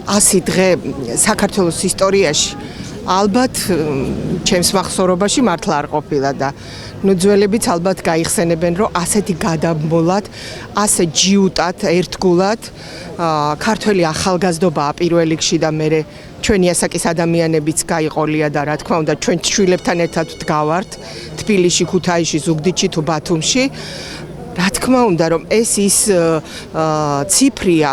100 დღე საქართველოს ისტორიაში ალბათ ჩემს მახსოვრობაში მართლა არ ყოფილა და ძველებიც ალბათ გაიხსენებენ, რომ ასეთი გადამბოლად, ასე ჯიუტად, ერთგულად ქართველი ახალგაზრდობაა პირველ რიგში და მე ჩვენი ასაკის ადამიანებიც გაიყოლია და რა თქმა უნდა ჩვენ შვილებთან ერთად ვდგავართ თბილისში, ქუთაისში, ზუგდიდში თუ ბათუმში. რა თქმა უნდა რომ ეს ის ციფრია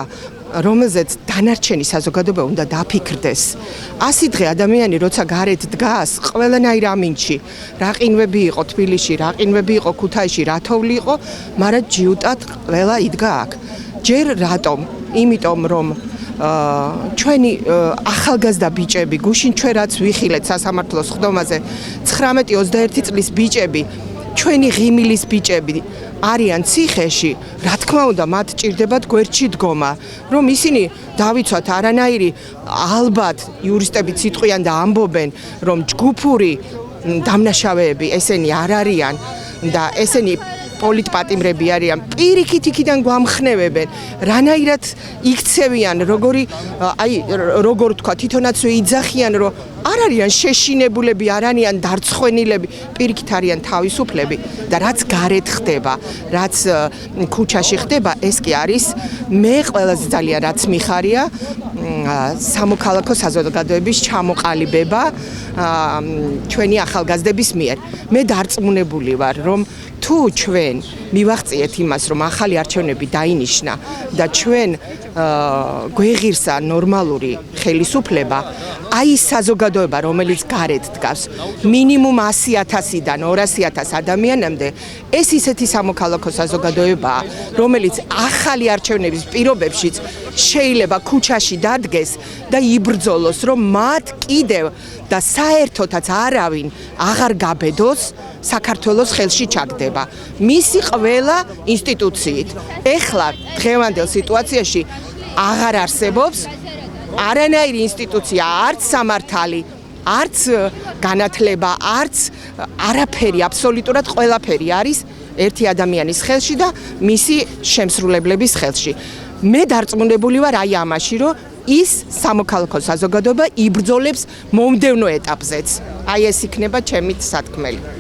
რომელზეც დანარჩენი საზოგადოება უნდა დაფიქრდეს. 100 დღე ადამიანი როცა გარეთ დგას, ყველანაირ ამინჩი, რა ყინვები იყო თბილისში, რა ყინვები იყო ქუთაისში, რა თოვლი იყო, მაგრამ ჯიუტად ყველა იდგა აქ. ჯერ რატომ? იმიტომ რომ ჩვენი ახალგაზრდა ბიჭები, გუშინ ჩვენ რაც ვიხილეთ სასამართლოს ხდომაზე, 19-21 წლის ბიჭები, ჩვენი ღიმილის ბიჭები არიან ციხეში, რა თქმა უნდა, მათ ჭირდებათ გვერდში დგომა, რომ ისინი დავიცვათ არანაირი ალბათ იურისტები ციტყვიან და ამბობენ, რომ ჯგუფური დამნაშავეები ესენი არ არიან და ესენი პოლიტპატიმრები არიან, პირიქით იქიდან გვამხნევებენ, რანაირად იქცევიან, როგორ თქვა, თვითონაც იძახიან, რომ არ არიან შეშინებულები, არ არიან დარცხვენილები, პირიქით არიან თავისუფლები და რაც გარეთ ხდება, რაც ქუჩაში ხდება, ეს კი არის მე ყველაზე ძალიან რაც მიხარია სამოქალაქო საზოგადოების ჩამოყალიბება ჩვენი ახალგაზრდების მიერ. მე დარწმუნებული ვარ, რომ თუ ჩვენ მივაღწიეთ იმას, რომ ახალი არჩევნები დაინიშნა და ჩვენ გვეღირსა ნორმალური ხელისუფლება, აი ის საზოგადოება, რომელიც გარეთ დგას, მინიმუმ 100,000-დან 200,000 ადამიანამდე, ეს ისეთი სამოქალაქო საზოგადოებაა, რომელიც ახალი არჩევნების პირობებშიც შეიძლება ქუჩაში დადგეს და იბრძოლოს, რომ მათ კიდევ და საერთოდაც არავინ აღარ გაბედოს საქართველოს ხელში ჩაგდება. მისი ყველა ინსტიტუციით. ეხლა დღევანდელ სიტუაციაში აღარ არსებობს არანაირი ინსტიტუცია, არც სამართალი, არც განათლება, არც არაფერი, აბსოლუტურად ყველაფერი არის ერთი ადამიანის ხელში და მისი შემსრულებლების ხელში. მე დარწმუნებული ვარ აი ამაში, რომ ის სამოქალაქო საზოგადოება იბრძოლებს მომდევნო ეტაპზეც. აი ეს იქნება ჩემი სათქმელი.